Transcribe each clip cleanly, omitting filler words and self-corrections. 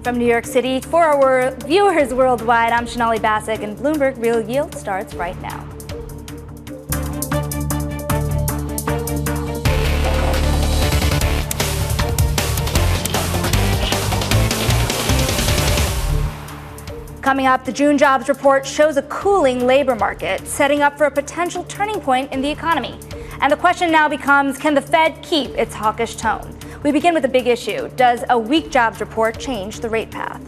From New York City, for our viewers worldwide, I'm Sonali Basak, and Bloomberg Real Yield starts right now. Coming up, the June jobs report shows a cooling labor market, setting up for a potential turning point in the economy. And the question now becomes, can the Fed keep its hawkish tone? We begin with a big issue. Does a weak jobs report change the rate path?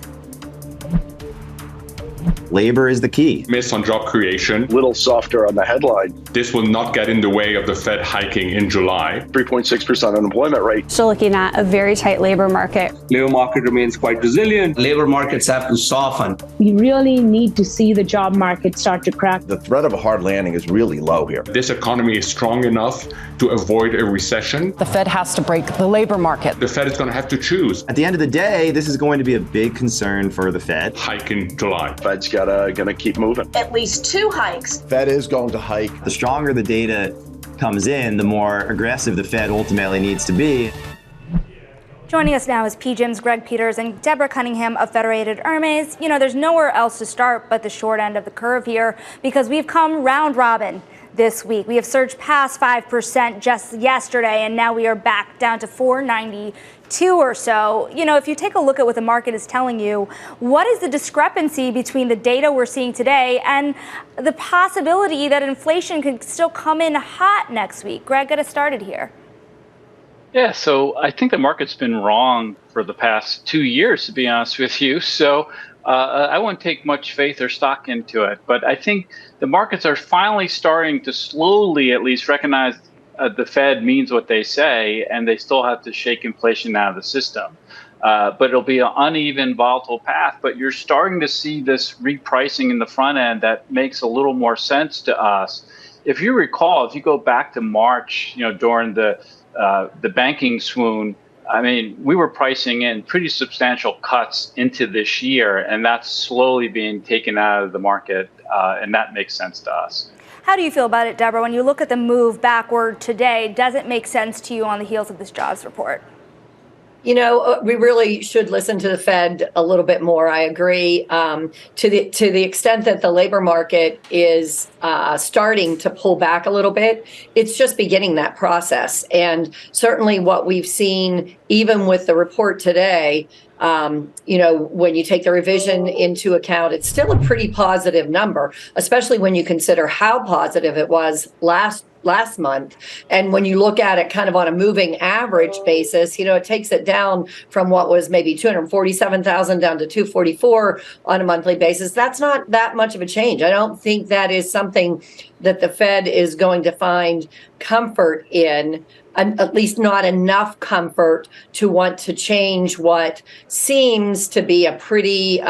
Labor is the key. Miss on job creation. Little softer on the headline. This will not get in the way of the Fed hiking in July. 3.6% unemployment rate. Still looking at a very tight labor market. Labor market remains quite resilient. Labor markets have to soften. We really need to see the job market start to crack. The threat of a hard landing is really low here. This economy is strong enough to avoid a recession. The Fed has to break the labor market. The Fed is going to have to choose. At the end of the day, this is going to be a big concern for the Fed. Hike in July. Fed's gonna keep moving. At least 2 hikes. Fed is going to hike. The stronger the data comes in, the more aggressive the Fed ultimately needs to be. Joining us now is PGIM's Greg Peters and Deborah Cunningham of Federated Hermes. You know, there's nowhere else to start but the short end of the curve here because we've come round robin this week. We have surged past 5% just yesterday, and now we are back down to 492 or so. You know, if you take a look at what the market is telling you, what is the discrepancy between the data we're seeing today and the possibility that inflation could still come in hot next week? Greg, get us started here. Yeah, so I think the market's been wrong for the past 2 years, to be honest with you. So I wouldn't take much faith or stock into it. But I think the markets are finally starting to slowly at least recognize the Fed means what they say, and they still have to shake inflation out of the system. But it'll be an uneven, volatile path. But you're starting to see this repricing in the front end that makes a little more sense to us. If you recall, if you go back to March, you know, during the banking swoon, I mean, we were pricing in pretty substantial cuts into this year, and that's slowly being taken out of the market, and that makes sense to us. How do you feel about it, Deborah? When you look at the move backward today, does it make sense to you on the heels of this jobs report? You know, we really should listen to the Fed a little bit more. I agree to the extent that the labor market is starting to pull back a little bit. It's just beginning that process. And certainly what we've seen, even with the report today, you know, when you take the revision into account, it's still a pretty positive number, especially when you consider how positive it was last month. And when you look at it kind of on a moving average basis, you know, it takes it down from what was maybe 247,000 down to 244 on a monthly basis. That's not that much of a change. I don't think that is something that the Fed is going to find comfort in, at least not enough comfort to want to change what seems to be a pretty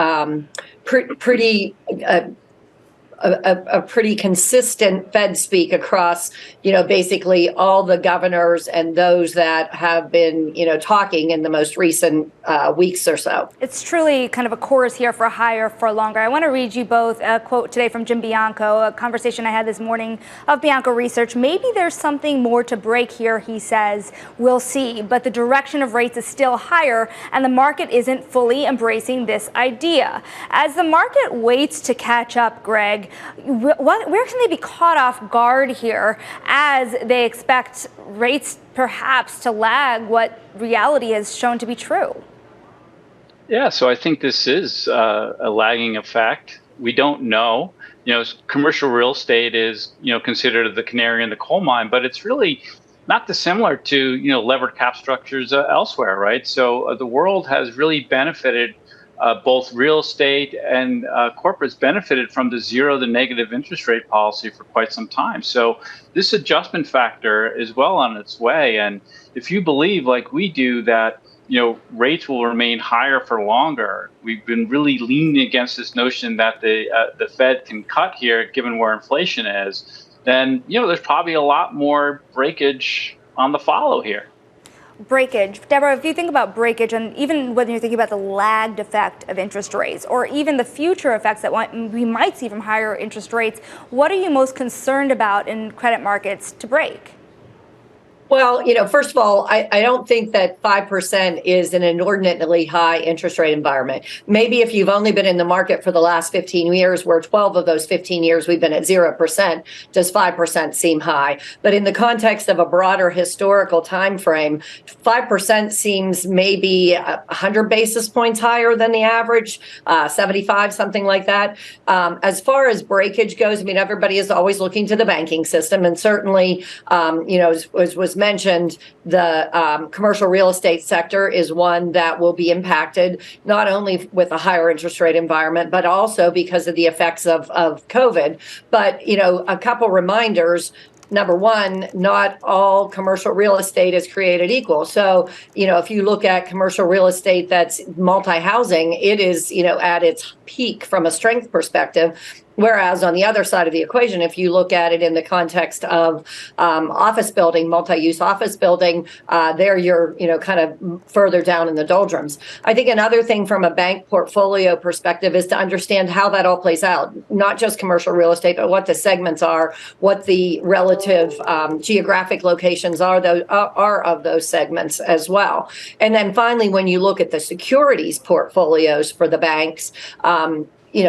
consistent Fed speak across, you know, basically all the governors and those that have been, you know, talking in the most recent weeks or so. It's truly kind of a chorus here for higher for longer. I want to read you both a quote today from Jim Bianco, a conversation I had this morning of Bianco Research. Maybe there's something more to break here, he says. We'll see. But the direction of rates is still higher, and the market isn't fully embracing this idea. As the market waits to catch up, Greg, where can they be caught off guard here as they expect rates perhaps to lag what reality has shown to be true? Yeah, so I think this is a lagging effect. We don't know. You know, commercial real estate is, you know, considered the canary in the coal mine, but it's really not dissimilar to, you know, levered cap structures elsewhere, right? So the world has really benefited. Both real estate and corporates benefited from the zero to negative interest rate policy for quite some time. So this adjustment factor is well on its way. And if you believe, like we do, that, you know, rates will remain higher for longer, we've been really leaning against this notion that the Fed can cut here, given where inflation is, then, you know, there's probably a lot more breakage on the follow here. Breakage. Deborah, if you think about breakage, and even whether you're thinking about the lagged effect of interest rates or even the future effects that we might see from higher interest rates, what are you most concerned about in credit markets to break? Well, first of all, I don't think that 5% is an inordinately high interest rate environment. Maybe if you've only been in the market for the last 15 years, where 12 of those 15 years we've been at 0%, does 5% seem high? But in the context of a broader historical time frame, 5% seems maybe 100 basis points higher than the average, 75, something like that. As far as breakage goes, I mean, everybody is always looking to the banking system, and certainly, as was mentioned, the commercial real estate sector is one that will be impacted not only with a higher interest rate environment, but also because of the effects of COVID. But, a couple reminders. Number one, not all commercial real estate is created equal. So, if you look at commercial real estate that's multi-housing, it is, at its peak from a strength perspective. Whereas on the other side of the equation, if you look at it in the context of office building, multi-use office building, there you're, kind of further down in the doldrums. I think another thing from a bank portfolio perspective is to understand how that all plays out, not just commercial real estate, but what the segments are, what the relative geographic locations are of those segments as well. And then finally, when you look at the securities portfolios for the banks,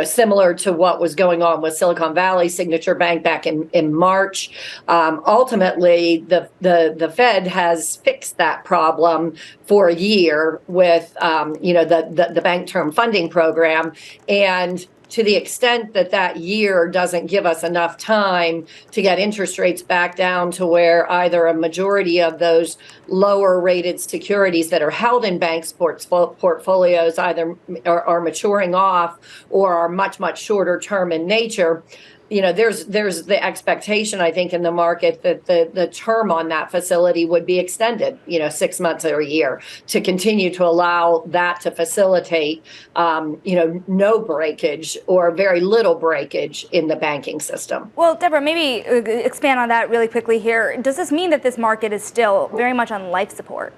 similar to what was going on with Silicon Valley Signature Bank back in March. Ultimately, the Fed has fixed that problem for a year with, the Bank Term Funding Program. And to the extent that that year doesn't give us enough time to get interest rates back down to where either a majority of those lower rated securities that are held in banks' portfolios either are maturing off or are much, much shorter term in nature, there's the expectation, I think, in the market that the term on that facility would be extended, 6 months or a year, to continue to allow that to facilitate, no breakage or very little breakage in the banking system. Well, Deborah, maybe expand on that really quickly here. Does this mean that this market is still very much on life support?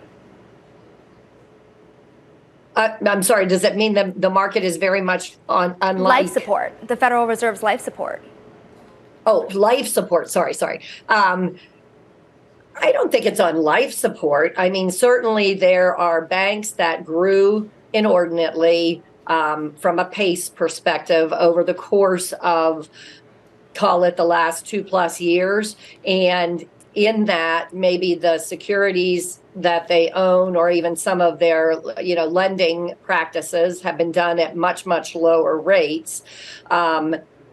I'm sorry, does it mean that the market is very much on life support, the Federal Reserve's life support? Oh, life support. Sorry. I don't think it's on life support. I mean, certainly there are banks that grew inordinately from a pace perspective over the course of, call it, the last 2+ years. And in that, maybe the securities that they own or even some of their, lending practices have been done at much, much lower rates.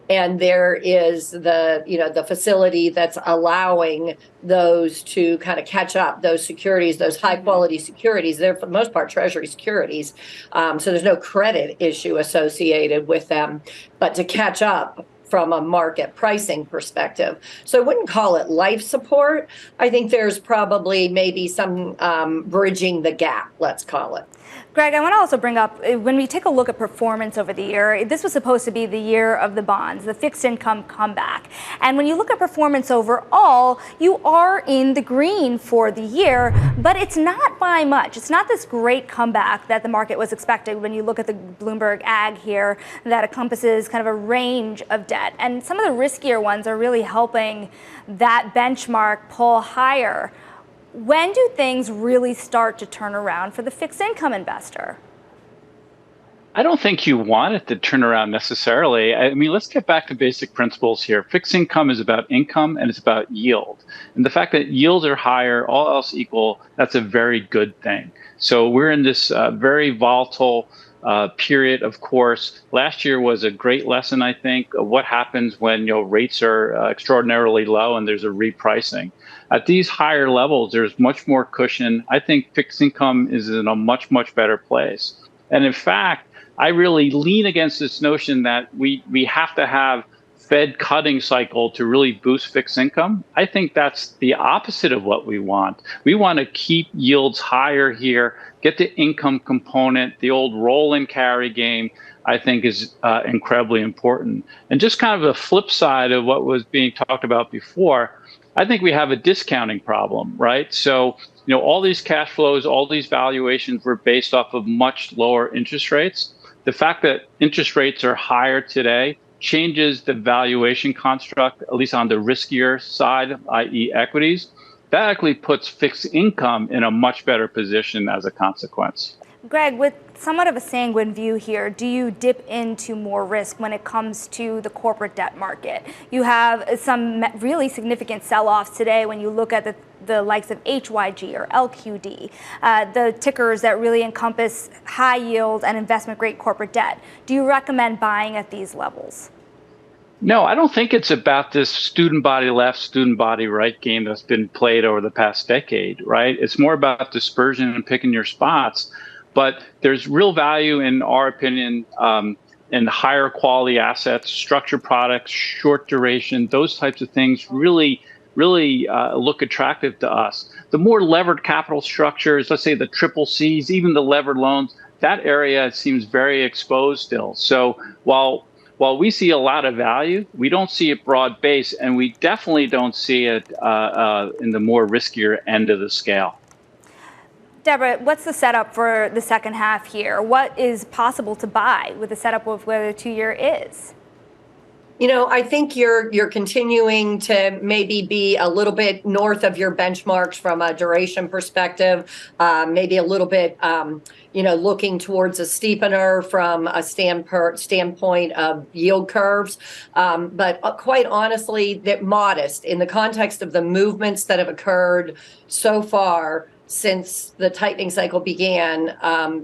And there is the facility that's allowing those to kind of catch up, those securities, those high quality securities. They're for the most part Treasury securities. So there's no credit issue associated with them, but to catch up from a market pricing perspective. So I wouldn't call it life support. I think there's probably maybe some bridging the gap, let's call it. Greg, I want to also bring up, when we take a look at performance over the year, this was supposed to be the year of the bonds, the fixed income comeback. And when you look at performance overall, you are in the green for the year, but it's not by much. It's not this great comeback that the market was expecting when you look at the Bloomberg Ag here that encompasses kind of a range of debt. And some of the riskier ones are really helping that benchmark pull higher. When do things really start to turn around for the fixed income investor? I don't think you want it to turn around necessarily. I mean, let's get back to basic principles here. Fixed income is about income and it's about yield. And the fact that yields are higher, all else equal, that's a very good thing. So we're in this very volatile period, of course. Last year was a great lesson, I think, of what happens when rates are extraordinarily low and there's a repricing. At these higher levels, there's much more cushion. I think fixed income is in a much, much better place. And in fact, I really lean against this notion that we have to have Fed cutting cycle to really boost fixed income. I think that's the opposite of what we want. We want to keep yields higher here, get the income component, the old roll and carry game, I think is incredibly important. And just kind of a flip side of what was being talked about before, I think we have a discounting problem, right? So, all these cash flows, all these valuations were based off of much lower interest rates. The fact that interest rates are higher today changes the valuation construct, at least on the riskier side, i.e. equities. that actually puts fixed income in a much better position as a consequence. Greg, with somewhat of a sanguine view here, do you dip into more risk when it comes to the corporate debt market? You have some really significant sell-offs today when you look at the likes of HYG or LQD, the tickers that really encompass high yield and investment grade corporate debt. Do you recommend buying at these levels? No, I don't think it's about this student body left, student body right game that's been played over the past decade, right? It's more about dispersion and picking your spots. But there's real value, in our opinion, in higher quality assets, structured products, short duration, those types of things really look attractive to us. The more levered capital structures, let's say the triple Cs, even the levered loans, that area seems very exposed still. So while we see a lot of value, we don't see it broad-based, and we definitely don't see it in the more riskier end of the scale. Deborah, what's the setup for the second half here? What is possible to buy with the setup of where the 2-year is? You know, I think you're continuing to maybe be a little bit north of your benchmarks from a duration perspective, maybe a little bit, looking towards a steepener from a standpoint of yield curves. But quite honestly, that modest in the context of the movements that have occurred so far since the tightening cycle began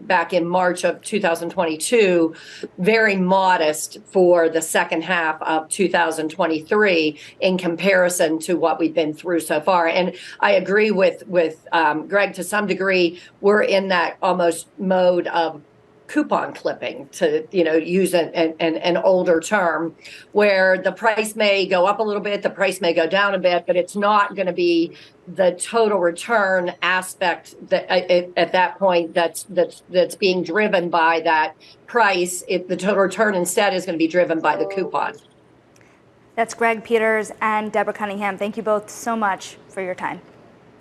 back in March of 2022, very modest for the second half of 2023 in comparison to what we've been through so far. And I agree with Greg to some degree. We're in that almost mode of coupon clipping, to use an older term, where the price may go up a little bit, the price may go down a bit, but it's not going to be the total return aspect that at that point that's being driven by that price. The total return instead is going to be driven by the coupon. That's Greg Peters and Deborah Cunningham. Thank you both so much for your time.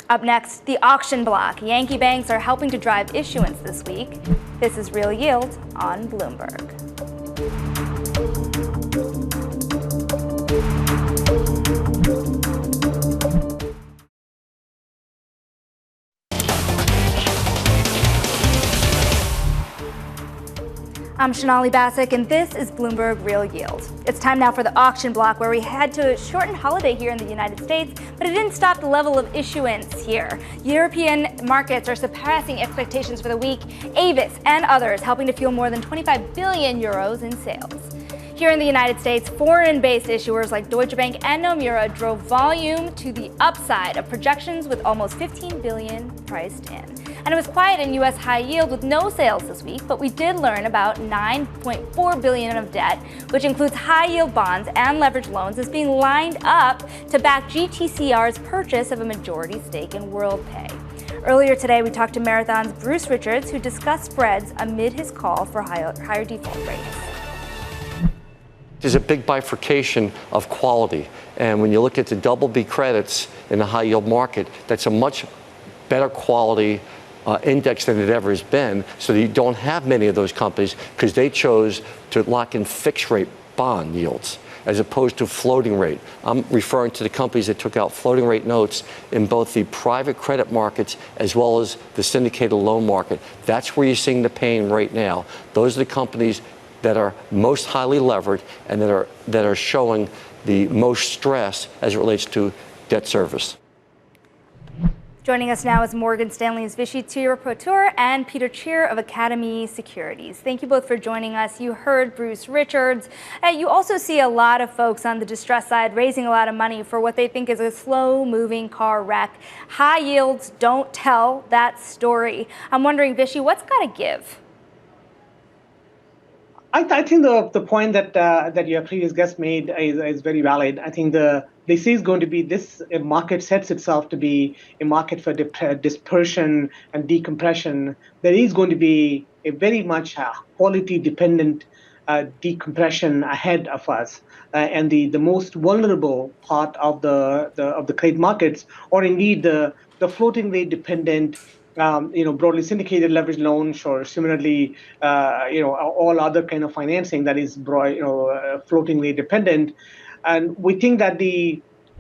Up next, the auction block. Yankee banks are helping to drive issuance this week. This is Real Yield on Bloomberg. I'm Sonali Basak, and this is Bloomberg Real Yield. It's time now for the auction block, where we head to a shortened holiday here in the United States, but it didn't stop the level of issuance here. European markets are surpassing expectations for the week. Avis and others helping to fuel more than 25 billion euros in sales. Here in the United States, foreign-based issuers like Deutsche Bank and Nomura drove volume to the upside of projections with almost 15 billion priced in. And it was quiet in U.S. high yield with no sales this week, but we did learn about $9.4 billion of debt, which includes high-yield bonds and leveraged loans, is being lined up to back GTCR's purchase of a majority stake in WorldPay. Earlier today, we talked to Marathon's Bruce Richards, who discussed spreads amid his call for higher default rates. There's a big bifurcation of quality. And when you look at the double B credits in the high yield market, that's a much better quality index than it ever has been. So you don't have many of those companies because they chose to lock in fixed rate bond yields as opposed to floating rate. I'm referring to the companies that took out floating rate notes in both the private credit markets as well as the syndicated loan market. That's where you're seeing the pain right now. Those are the companies that are most highly levered and that are showing the most stress as it relates to debt service. Joining us now is Morgan Stanley's Tirupattur and Peter Tchir of Academy Securities. Thank you both for joining us. You heard Bruce Richards. You also see a lot of folks on the distress side raising a lot of money for what they think is a slow-moving car wreck. High yields don't tell that story. I'm wondering, Vishy, what's got to give? I think the point that your previous guest made is very valid. I think this is going to be this market sets itself to be a market for dispersion and decompression. There is going to be a very much quality dependent decompression ahead of us, and the most vulnerable part of the credit markets, or indeed the floating rate dependent. Broadly syndicated leverage loans, or similarly, all other kind of financing that is, floating rate dependent. And we think that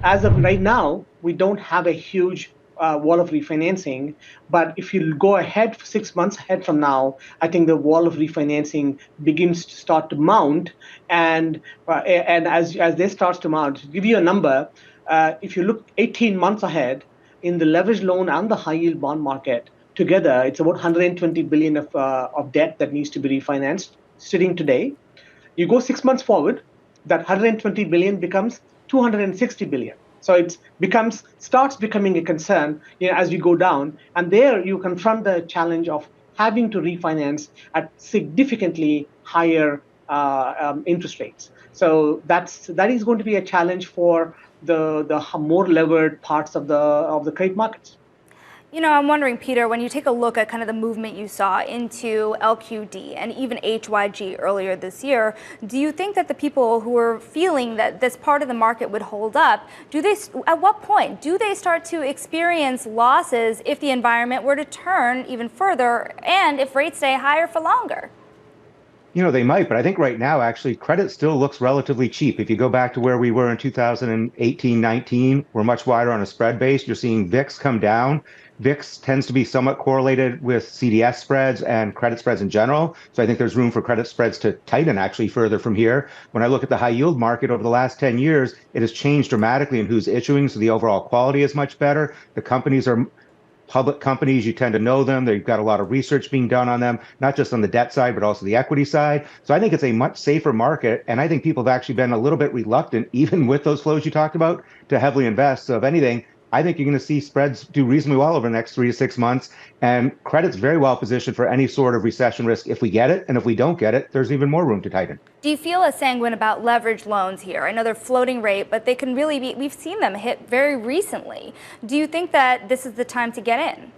as of right now, we don't have a huge wall of refinancing. But if you go ahead 6 months ahead from now, I think the wall of refinancing begins to start to mount. And as this starts to mount, to give you a number, if you look 18 months ahead in the leveraged loan and the high yield bond market together, it's about 120 billion of debt that needs to be refinanced sitting today. You go 6 months forward, that 120 billion becomes 260 billion. So it starts becoming a concern, as we go down. And there you confront the challenge of having to refinance at significantly higher interest rates. So that is going to be a challenge for the more levered parts of the credit markets. I'm wondering, Peter, when you take a look at kind of the movement you saw into LQD and even HYG earlier this year, do you think that the people who are feeling that this part of the market would hold up, at what point do they start to experience losses if the environment were to turn even further and if rates stay higher for longer? They might, but I think right now, actually, credit still looks relatively cheap. If you go back to where we were in 2018-19, we're much wider on a spread base. You're seeing VIX come down. VIX tends to be somewhat correlated with CDS spreads and credit spreads in general. So I think there's room for credit spreads to tighten actually further from here. When I look at the high yield market over the last 10 years, it has changed dramatically in who's issuing. So the overall quality is much better. The companies are public companies, you tend to know them. They've got a lot of research being done on them, not just on the debt side, but also the equity side. So I think it's a much safer market. And I think people have actually been a little bit reluctant, even with those flows you talked about, to heavily invest. So if anything, I think you're going to see spreads do reasonably well over the next 3 to 6 months. And credit's very well positioned for any sort of recession risk if we get it. And if we don't get it, there's even more room to tighten. Do you feel as sanguine about leveraged loans here? I know they're floating rate, but they can really be, we've seen them hit very recently. Do you think that this is the time to get in?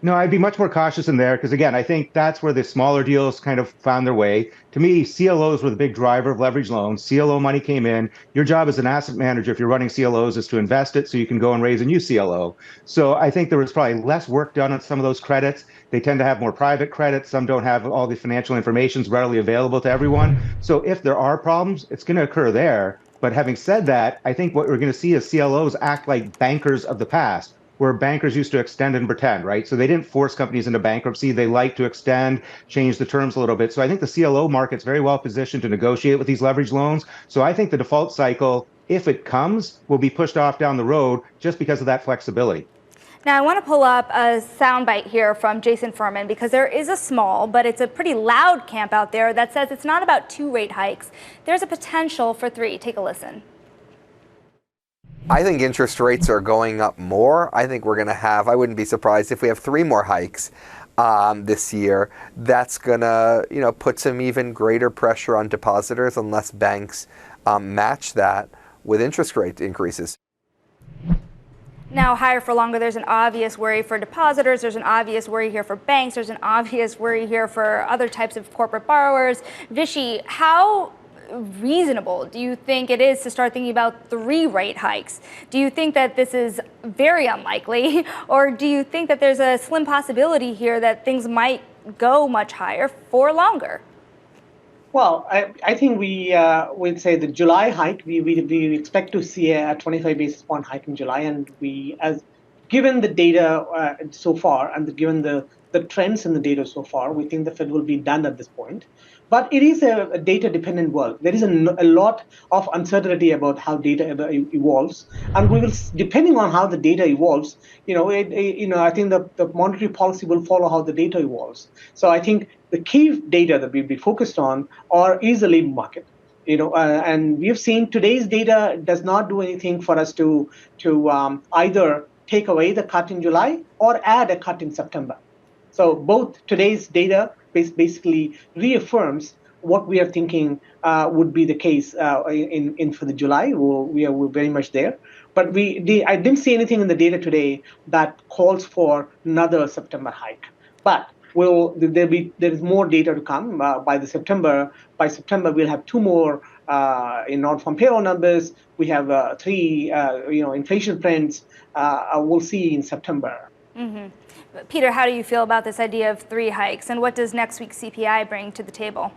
No, I'd be much more cautious in there because, again, I think that's where the smaller deals kind of found their way. To me, CLOs were the big driver of leveraged loans. CLO money came in. Your job as an asset manager, if you're running CLOs, is to invest it so you can go and raise a new CLO. So I think there was probably less work done on some of those credits. They tend to have more private credit. Some don't have all the financial information readily available to everyone. So if there are problems, it's going to occur there. But having said that, I think what we're going to see is CLOs act like bankers of the past, where bankers used to extend and pretend, right? So they didn't force companies into bankruptcy. They like to extend, change the terms a little bit. So I think the CLO market's very well positioned to negotiate with these leveraged loans. So I think the default cycle, if it comes, will be pushed off down the road just because of that flexibility. Now, I want to pull up a soundbite here from Jason Furman because there is a small, but it's a pretty loud camp out there that says it's not about 2 rate hikes. There's a potential for 3. Take a listen. I think interest rates are going up more. I think we're going to have, I wouldn't be surprised if we have 3 more hikes this year. That's going to, put some even greater pressure on depositors unless banks match that with interest rate increases. Now, higher for longer, there's an obvious worry for depositors. There's an obvious worry here for banks. There's an obvious worry here for other types of corporate borrowers. Vishy, how reasonable do you think it is to start thinking about 3 rate hikes? Do you think that this is very unlikely, or do you think that there's a slim possibility here that things might go much higher for longer? Well, I think we would say the July hike, we expect to see a 25 basis point hike in July, and given the data so far and given the trends in the data so far, we think the Fed will be done at this point. But it is a data-dependent world. There is a lot of uncertainty about how data evolves, and we will, depending on how the data evolves, I think the monetary policy will follow how the data evolves. So I think the key data that we'll be focused on is the labor market. And we have seen today's data does not do anything for us to either take away the cut in July or add a cut in September. So both today's data basically reaffirms what we are thinking would be the case in for the July. We're very much there. But I didn't see anything in the data today that calls for another September hike. But there is more data to come by September. By September, we'll have 2 more non-farm payroll numbers. We have 3 inflation prints. We'll see in September. Mm-hmm. Peter, how do you feel about this idea of 3 hikes, and what does next week's CPI bring to the table?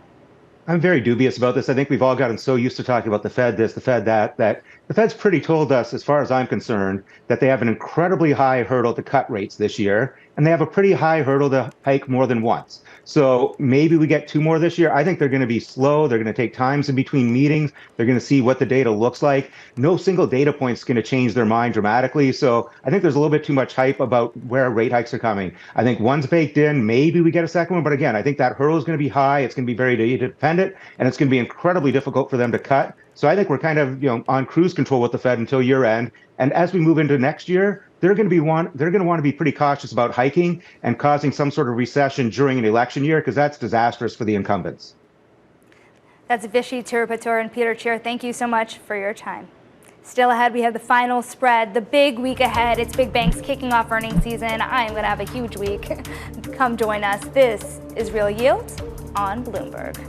I'm very dubious about this. I think we've all gotten so used to talking about the Fed this, the Fed that the Fed's pretty told us, as far as I'm concerned, that they have an incredibly high hurdle to cut rates this year, and they have a pretty high hurdle to hike more than once. So maybe we get 2 more this year. I think they're going to be slow. They're going to take times in between meetings. They're going to see what the data looks like. No single data point is going to change their mind dramatically. So I think there's a little bit too much hype about where rate hikes are coming. I think one's baked in. Maybe we get a second one. But again, I think that hurdle is going to be high. It's going to be very data dependent, and it's going to be incredibly difficult for them to cut. So I think we're kind of on cruise control with the Fed until year end. And as we move into next year, they're going to want to be pretty cautious about hiking and causing some sort of recession during an election year, because that's disastrous for the incumbents. That's Vishy, Tirupattur, and Peter Tchir. Thank you so much for your time. Still ahead, we have the final spread, the big week ahead. It's big banks kicking off earnings season. I am going to have a huge week. Come join us. This is Real Yield on Bloomberg.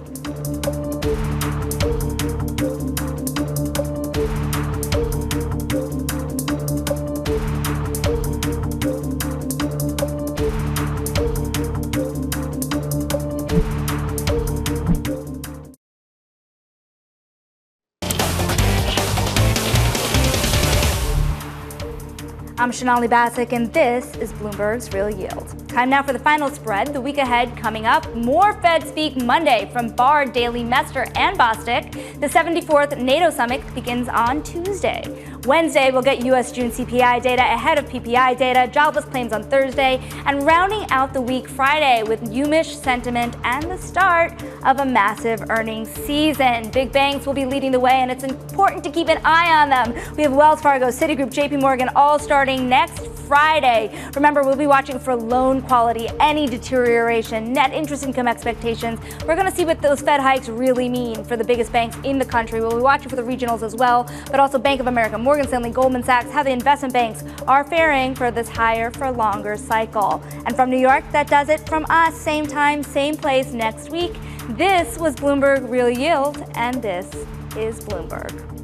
I'm Sonali Basak, and this is Bloomberg's Real Yield. Time now for the final spread. The week ahead coming up, more Fed speak Monday from Bard, Daly, Mester, and Bostic. The 74th NATO summit begins on Tuesday. Wednesday, we'll get U.S. June CPI data ahead of PPI data, jobless claims on Thursday, and rounding out the week Friday with UMISH sentiment and the start of a massive earnings season. Big banks will be leading the way, and it's important to keep an eye on them. We have Wells Fargo, Citigroup, JP Morgan all starting next Friday. Remember, we'll be watching for loan quality, any deterioration, net interest income expectations. We're going to see what those Fed hikes really mean for the biggest banks in the country. We'll be watching for the regionals as well, but also Bank of America, Morgan Stanley, Goldman Sachs, how the investment banks are faring for this higher for longer cycle. And from New York, that does it from us. Same time, same place next week. This was Bloomberg Real Yield, and this is Bloomberg.